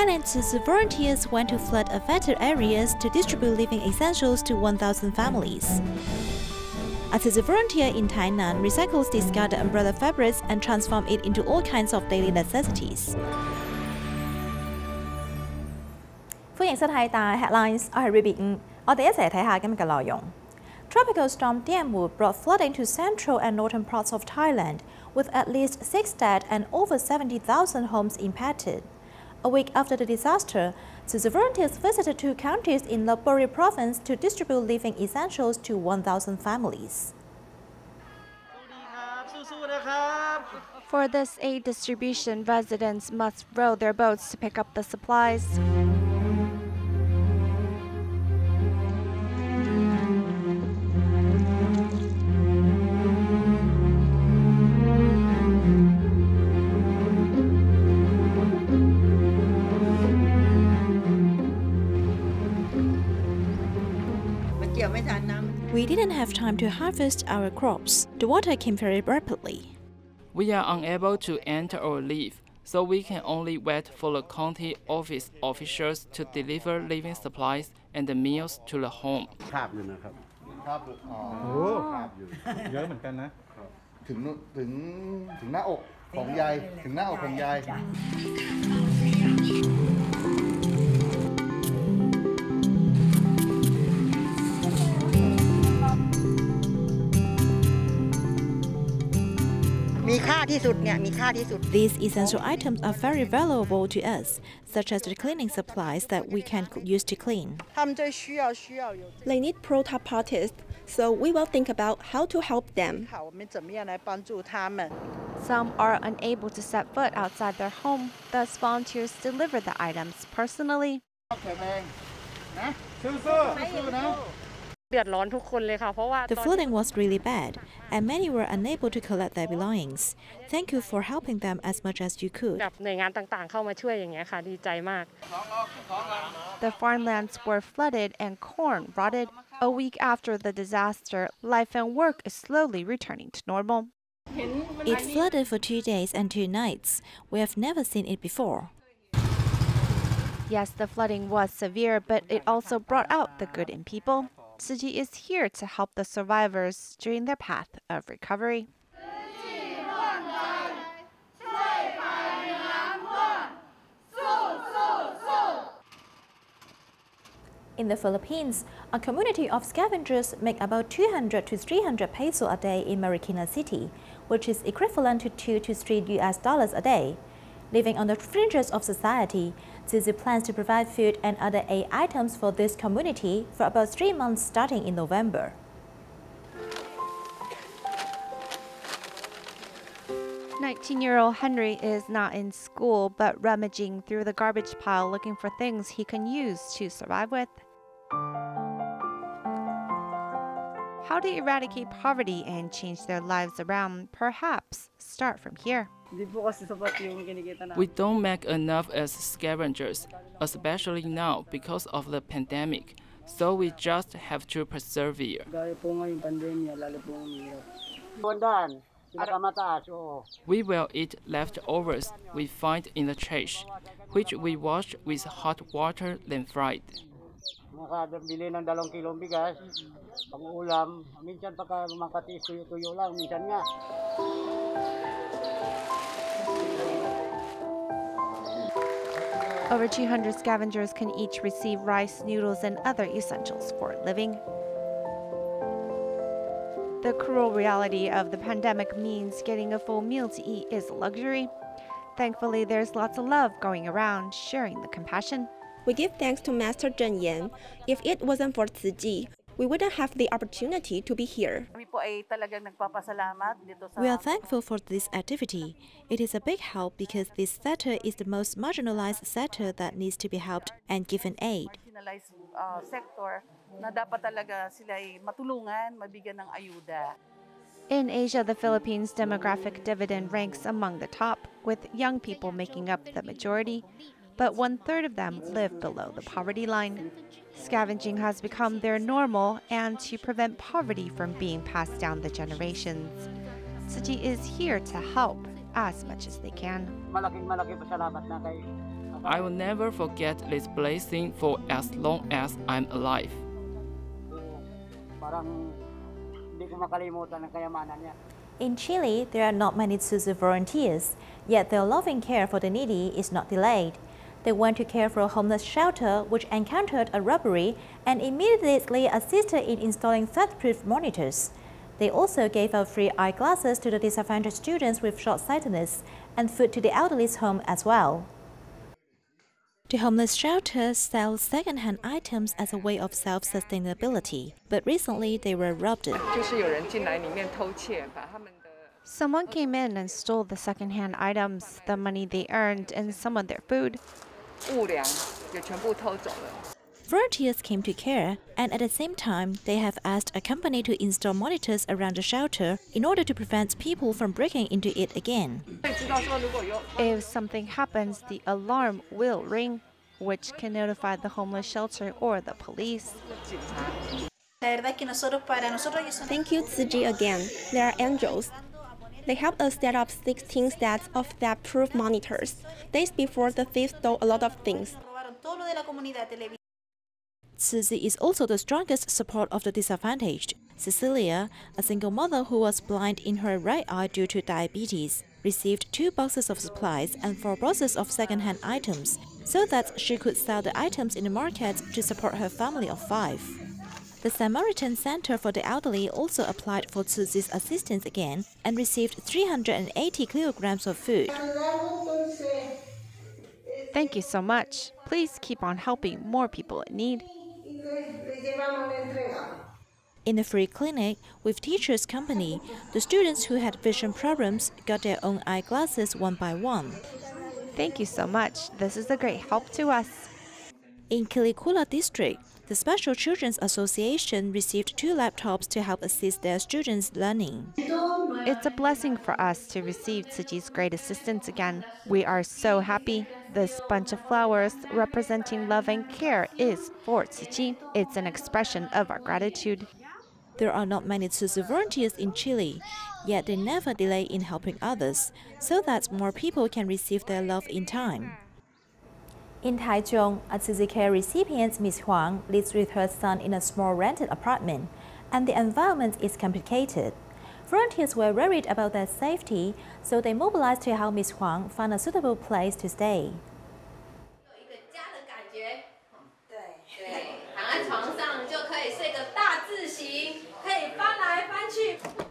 Thailand Tzu Chi volunteers went to flood affected areas to distribute living essentials to 1,000 families. A Tzu Chi volunteer in Tainan recycles discarded umbrella fabrics and transforms it into all kinds of daily necessities. 歡迎收睇DaAi Headlines， 我係 Ruby 我哋一齊睇下今日嘅內容。Tropical Storm Dianmu brought flooding to central and northern parts of Thailand, with at least 6 dead and over 70,000 homes impacted. A week after the disaster, Tzu Chi volunteers visited 2 counties in Lopburi Province to distribute living essentials to 1,000 families. For this aid distribution, residents must row their boats to pick up the supplies. We didn't have time to harvest our crops. The water came very rapidly. We are unable to enter or leave, so we can only wait for the county office officials to deliver living supplies and the meals to the home. These essential items are very valuable to us, such as the cleaning supplies that we can use to clean. They need pro-top artists, so we will think about how to help them. Some are unable to set foot outside their home, thus volunteers deliver the items personally. The flooding was really bad, and many were unable to collect their belongings. Thank you for helping them as much as you could. The farmlands were flooded and corn rotted. A week after the disaster, life and work is slowly returning to normal. It flooded for 2 days and 2 nights. We have never seen it before. Yes, the flooding was severe, but it also brought out the good in people. Tzu Chi is here to help the survivors during their path of recovery. In the Philippines, a community of scavengers make about 200 to 300 peso a day in Marikina City, which is equivalent to $2 to $3 a day. Living on the fringes of society, Tzu Chi plans to provide food and other aid items for this community for about 3 months starting in November. "19-year-old Henry is not in school, but rummaging through the garbage pile looking for things he can use to survive with." How to eradicate poverty and change their lives around? Perhaps start from here. We don't make enough as scavengers, especially now because of the pandemic, so we just have to persevere. We will eat leftovers we find in the trash, which we wash with hot water then fried. Over 200 scavengers can each receive rice, noodles, and other essentials for a living. The cruel reality of the pandemic means getting a full meal to eat is a luxury. Thankfully, there's lots of love going around, sharing the compassion. We give thanks to Master Zhen Yan. If it wasn't for Tzu Chi, we wouldn't have the opportunity to be here. We are thankful for this activity. It is a big help because this sector is the most marginalized sector that needs to be helped and given aid. In Asia, the Philippines' demographic dividend ranks among the top, with young people making up the majority, but 1/3 of them live below the poverty line. Scavenging has become their normal, and to prevent poverty from being passed down the generations, Tzu Chi is here to help as much as they can. Malaking pasalamat na kay I will never forget this blessing for as long as I'm alive. In Chile, there are not many Tzu Chi volunteers, yet their loving care for the needy is not delayed. They went to care for a homeless shelter which encountered a robbery and immediately assisted in installing theft-proof monitors. They also gave out free eyeglasses to the disadvantaged students with short-sightedness and food to the elderly's home as well. The homeless shelter sells second-hand items as a way of self-sustainability, but recently they were robbed. Someone came in and stole the second-hand items, the money they earned, and some of their food. Volunteers came to care, and at the same time, they have asked a company to install monitors around the shelter in order to prevent people from breaking into it again. If something happens, the alarm will ring, which can notify the homeless shelter or the police. Thank you, Tzu Chi, again. They are angels. They helped us set up 16 stacks of theft-proof monitors. Days before, the thieves stole a lot of things. Tzu Chi is also the strongest support of the disadvantaged. Cecilia, a single mother who was blind in her right eye due to diabetes, received 2 boxes of supplies and 4 boxes of second-hand items, so that she could sell the items in the market to support her family of 5. The Samaritan Center for the Elderly also applied for Tzu Chi's assistance again and received 380 kilograms of food. Thank you so much. Please keep on helping more people in need. In a free clinic with teachers' company, the students who had vision problems got their own eyeglasses one by one. Thank you so much. This is a great help to us. In Kilikula District, the Special Children's Association received 2 laptops to help assist their students' learning. It's a blessing for us to receive Tzu Chi's great assistance again. We are so happy. This bunch of flowers representing love and care is for Tzu Chi. It's an expression of our gratitude. There are not many Tzu Chi volunteers in Chile, yet they never delay in helping others, so that more people can receive their love in time. In Taichung, a Tzu Chi care recipient, Ms. Huang, lives with her son in a small rented apartment, and the environment is complicated. Volunteers were worried about their safety, so they mobilized to help Ms. Huang find a suitable place to stay.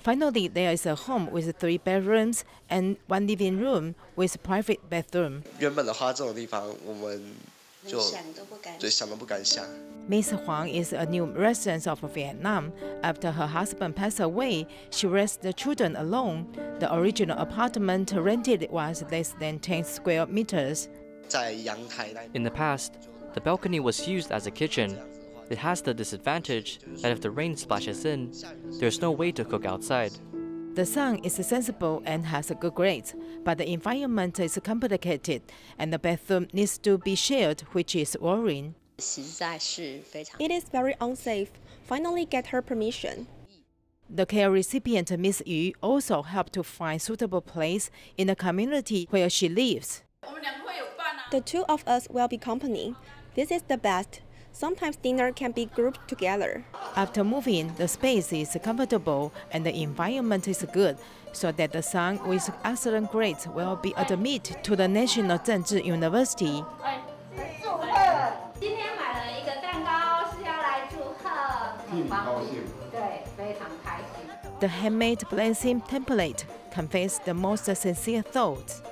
Finally, there is a home with 3 bedrooms and 1 living room with private bathroom. Ms. Huang is a new resident of Vietnam. After her husband passed away, she raised the children alone. The original apartment rented was less than 10 square meters. In the past, the balcony was used as a kitchen. It has the disadvantage that if the rain splashes in, there's no way to cook outside. The son is sensible and has a good grade, but the environment is complicated and the bathroom needs to be shared, which is worrying. It is very unsafe. Finally get her permission. The care recipient, Ms. Yu, also helped to find suitable place in the community where she lives. The 2 of us will be company. This is the best. Sometimes dinner can be grouped together. After moving, the space is comfortable and the environment is good, so that the son with excellent grades will be admitted to the National Zhengzhi University. The handmade blessing template conveys the most sincere thoughts.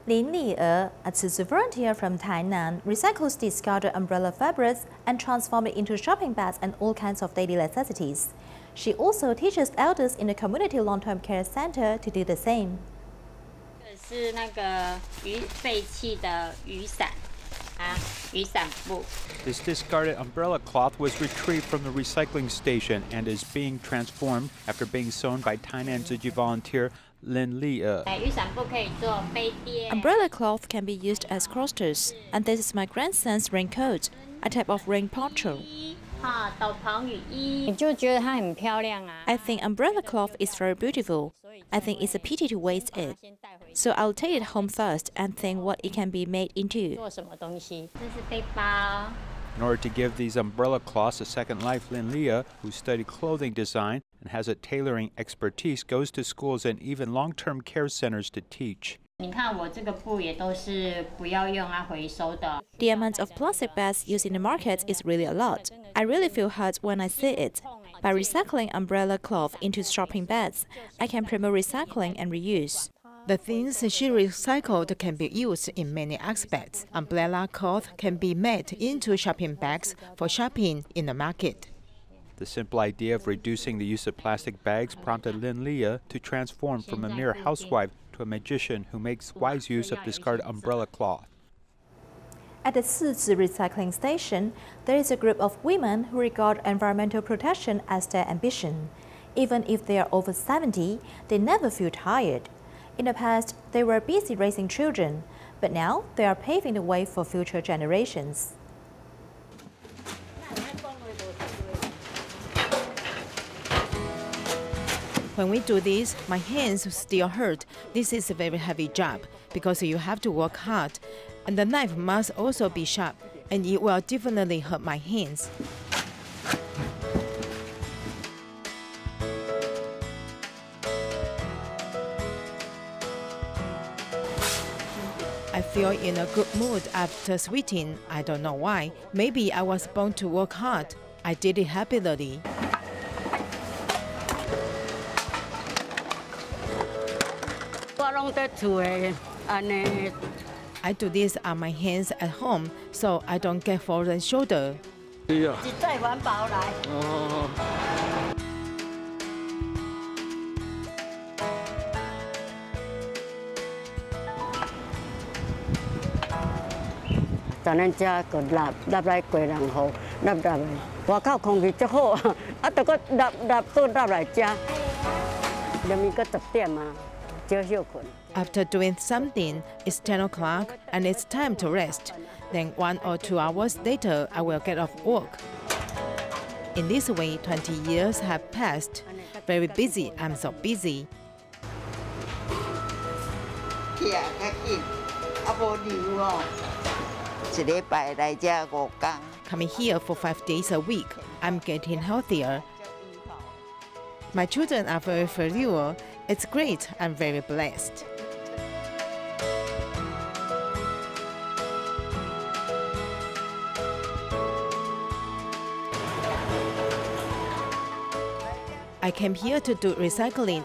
Lin Li'e, a Tzu Chi volunteer from Tainan, recycles discarded umbrella fabrics and transforms it into shopping bags and all kinds of daily necessities. She also teaches elders in the community long-term care center to do the same. This discarded umbrella cloth was retrieved from the recycling station and is being transformed after being sewn by Thailand Tzu Chi volunteer Lin Li. Umbrella cloth can be used as coasters, and this is my grandson's raincoat, a type of rain poncho. I think umbrella cloth is very beautiful. I think it's a pity to waste it. So I'll take it home first and think what it can be made into. In order to give these umbrella cloths a second life, Lin Li, who studied clothing design and has a tailoring expertise, goes to schools and even long-term care centers to teach. The amount of plastic bags used in the market is really a lot. I really feel hurt when I see it. By recycling umbrella cloth into shopping bags, I can promote recycling and reuse. The things she recycled can be used in many aspects. Umbrella cloth can be made into shopping bags for shopping in the market. The simple idea of reducing the use of plastic bags prompted Lin Li to transform from a mere housewife to a magician who makes wise use of discarded umbrella cloth. At the Tzu Chi recycling station, there is a group of women who regard environmental protection as their ambition. Even if they are over 70, they never feel tired. In the past, they were busy raising children, but now they are paving the way for future generations. When we do this, my hands still hurt. This is a very heavy job because you have to work hard, and the knife must also be sharp, and it will definitely hurt my hands. I feel in a good mood after sweating. I don't know why. Maybe I was born to work hard. I did it happily. I do this on my hands at home, so I don't get frozen shoulder. After doing something, it's 10 o'clock and it's time to rest. Then 1 or 2 hours later, I will get off work. In this way, 20 years have passed. Very busy, I'm so busy. Coming here for 5 days a week, I'm getting healthier. My children are very filial. It's great. I'm very blessed. I came here to do recycling.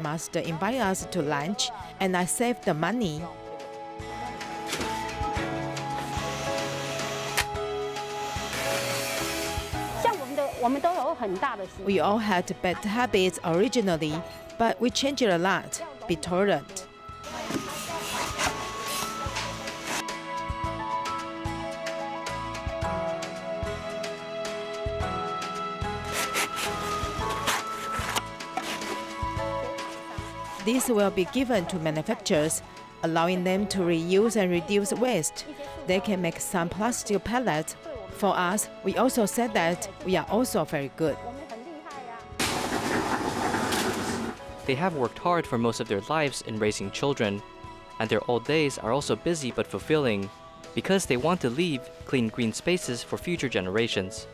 Master invited us to lunch, and I saved the money. We all had bad habits originally, but we changed a lot. Be tolerant. This will be given to manufacturers, allowing them to reuse and reduce waste. They can make some plastic pellets. For us, we also said that we are also very good. They have worked hard for most of their lives in raising children, and their old days are also busy but fulfilling because they want to leave clean green spaces for future generations.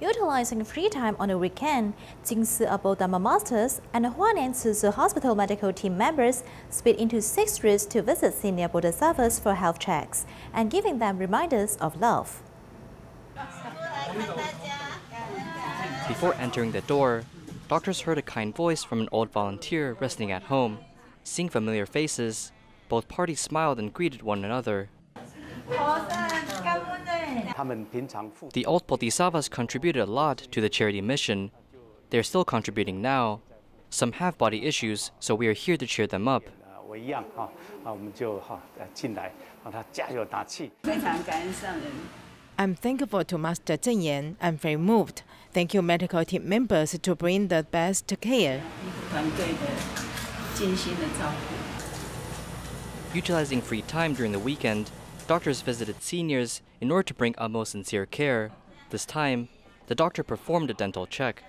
Utilizing free time on the weekend, Jingsi Abo Dharma Masters and Huanan Tzu Chi Hospital medical team members split into 6 streets to visit senior Bodhisattvas for health checks and giving them reminders of love. Before entering the door, doctors heard a kind voice from an old volunteer resting at home. Seeing familiar faces, both parties smiled and greeted one another. The old Bodhisattvas contributed a lot to the charity mission. They're still contributing now. Some have body issues, so we are here to cheer them up. I'm thankful to Master Zheng Yan. I'm very moved. Thank you, medical team members, to bring the best care. Utilizing free time during the weekend, doctors visited seniors in order to bring utmost sincere care. This time, the doctor performed a dental check.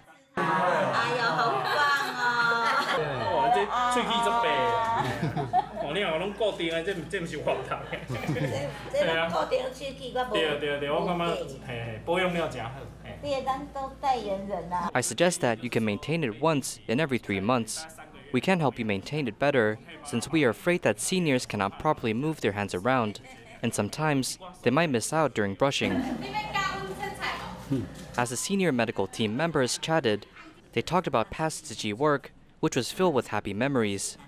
I suggest that you can maintain it once in every 3 months. We can help you maintain it better, since we are afraid that seniors cannot properly move their hands around, and sometimes they might miss out during brushing. As the senior medical team members chatted, they talked about past Tzu Chi work, which was filled with happy memories.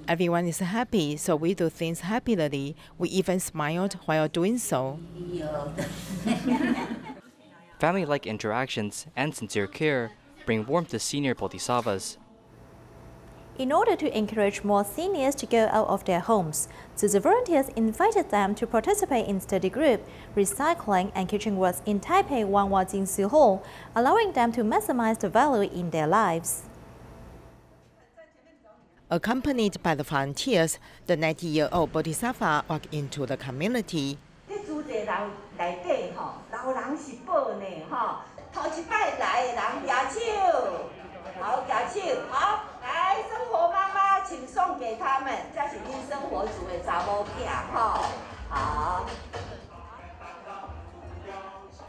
Everyone is happy, so we do things happily. We even smiled while doing so. Family-like interactions and sincere care bring warmth to senior bodhisattvas. In order to encourage more seniors to go out of their homes, the volunteers invited them to participate in study group, recycling and kitchen works in Taipei Wanhua Jinsu Hall, allowing them to maximize the value in their lives. Accompanied by the volunteers, the 90-year-old bodhisattva walked into the community.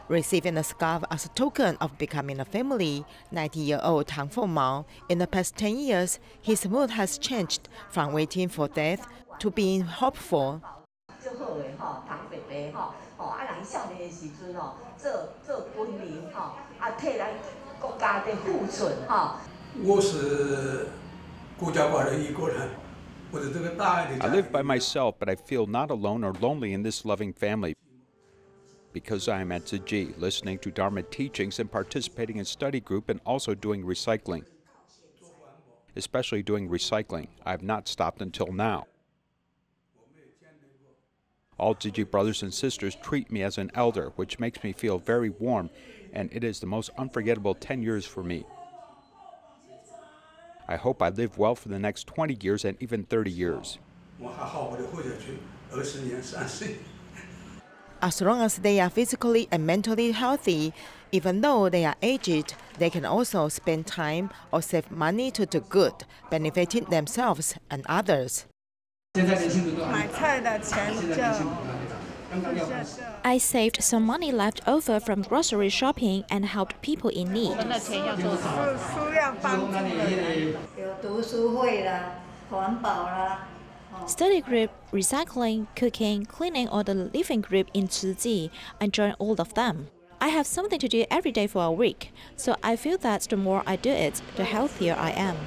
Receiving a scarf as a token of becoming a family, 90-year-old Tang Fengmao, in the past 10 years, his mood has changed from waiting for death to being hopeful. I live by myself, but I feel not alone or lonely in this loving family. Because I am at Tzu Chi, listening to Dharma teachings and participating in study group and also doing recycling. Especially doing recycling. I have not stopped until now. All Tzu Chi brothers and sisters treat me as an elder, which makes me feel very warm, and it is the most unforgettable 10 years for me. I hope I live well for the next 20 years and even 30 years. As long as they are physically and mentally healthy, even though they are aged, they can also spend time or save money to do good, benefiting themselves and others. I saved some money left over from grocery shopping and helped people in need. Study group, recycling, cooking, cleaning, or the living group in Tzu Chi, I joined all of them. I have something to do every day for a week, so I feel that the more I do it, the healthier I am.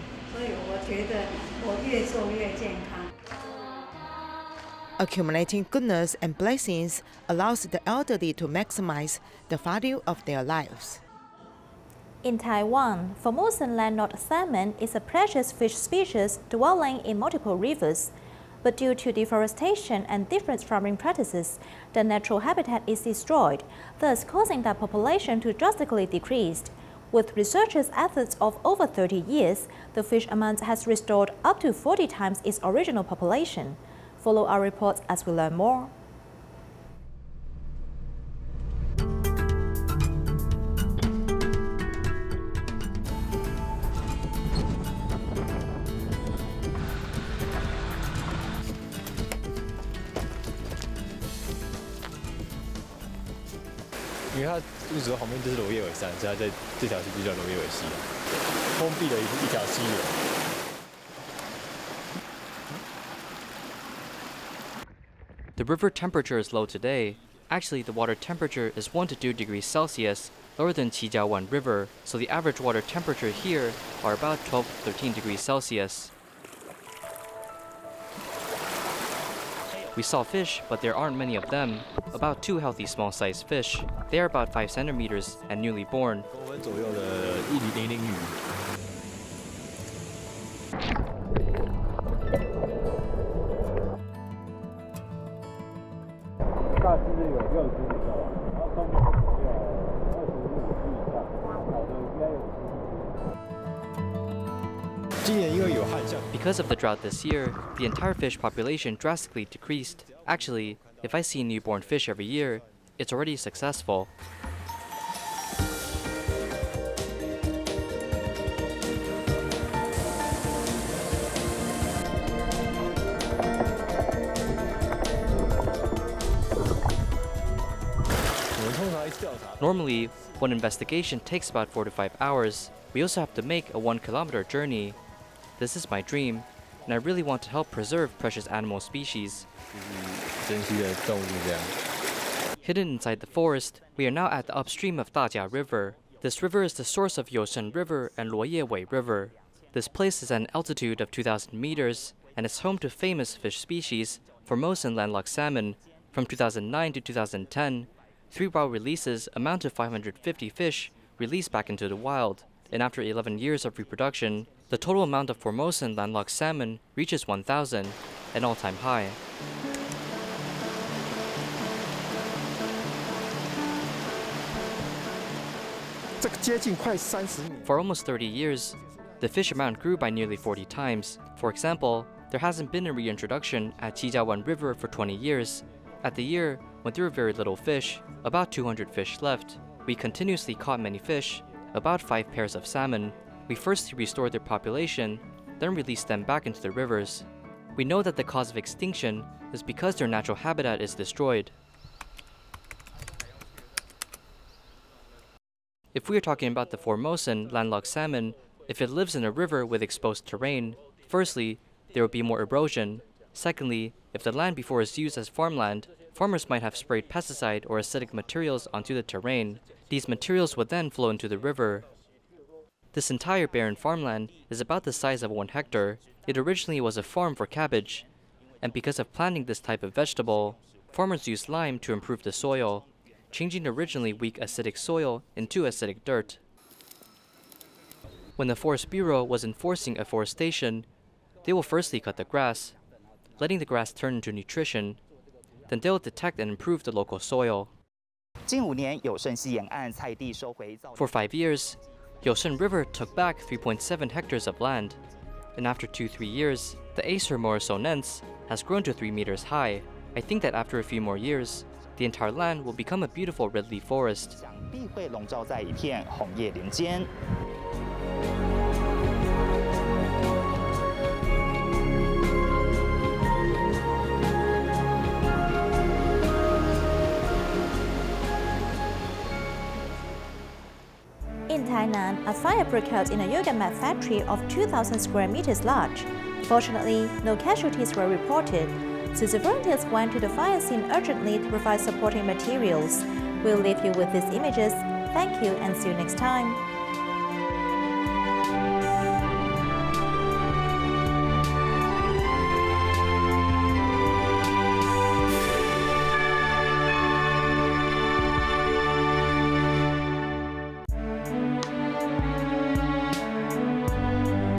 Accumulating goodness and blessings allows the elderly to maximize the value of their lives. In Taiwan, Formosan land-knot salmon is a precious fish species dwelling in multiple rivers. But due to deforestation and different farming practices, the natural habitat is destroyed, thus causing the population to drastically decrease. With researchers' efforts of over 30 years, the fish amount has restored up to 40 times its original population. Follow our reports as we learn more. The river temperature is low today. Actually, the water temperature is 1 to 2 degrees Celsius lower than Qijiawan River, so the average water temperature here are about 12 to 13 degrees Celsius. We saw fish, but there aren't many of them. About 2 healthy small-sized fish. They are about 5 centimeters and newly born. Because of the drought this year, the entire fish population drastically decreased. Actually, if I see newborn fish every year, it's already successful. Normally, one investigation takes about 4 to 5 hours. We also have to make a 1-kilometer journey. This is my dream, and I really want to help preserve precious animal species. Hidden inside the forest, we are now at the upstream of Dajia River. This river is the source of Youshen River and Luoyewei River. This place is at an altitude of 2,000 meters, and is home to famous fish species, Formosan landlocked salmon. From 2009 to 2010, 3 wild releases amount to 550 fish released back into the wild, and after 11 years of reproduction, the total amount of Formosan landlocked salmon reaches 1,000, an all-time high. For almost 30 years, the fish amount grew by nearly 40 times. For example, there hasn't been a reintroduction at Jijiawan River for 20 years. At the year, when there were very little fish, about 200 fish left, we continuously caught many fish, about 5 pairs of salmon. We first restored their population, then released them back into the rivers. We know that the cause of extinction is because their natural habitat is destroyed. If we are talking about the Formosan landlocked salmon, if it lives in a river with exposed terrain, firstly, there will be more erosion. Secondly, if the land before is used as farmland, farmers might have sprayed pesticide or acidic materials onto the terrain. These materials would then flow into the river. This entire barren farmland is about the size of 1 hectare. It originally was a farm for cabbage, and because of planting this type of vegetable, farmers used lime to improve the soil, changing originally weak acidic soil into acidic dirt. When the Forest Bureau was enforcing afforestation, they will firstly cut the grass, letting the grass turn into nutrition. Then they'll detect and improve the local soil. For 5 years, Youshen River took back 3.7 hectares of land, and after 2-3 years, the Acer morisonense has grown to 3 meters high. I think that after a few more years, the entire land will become a beautiful red leaf forest. In Tainan, a fire broke out in a yoga mat factory of 2,000 square meters large. Fortunately, no casualties were reported. Tzu Chi volunteers went to the fire scene urgently to provide supporting materials. We'll leave you with these images. Thank you and see you next time.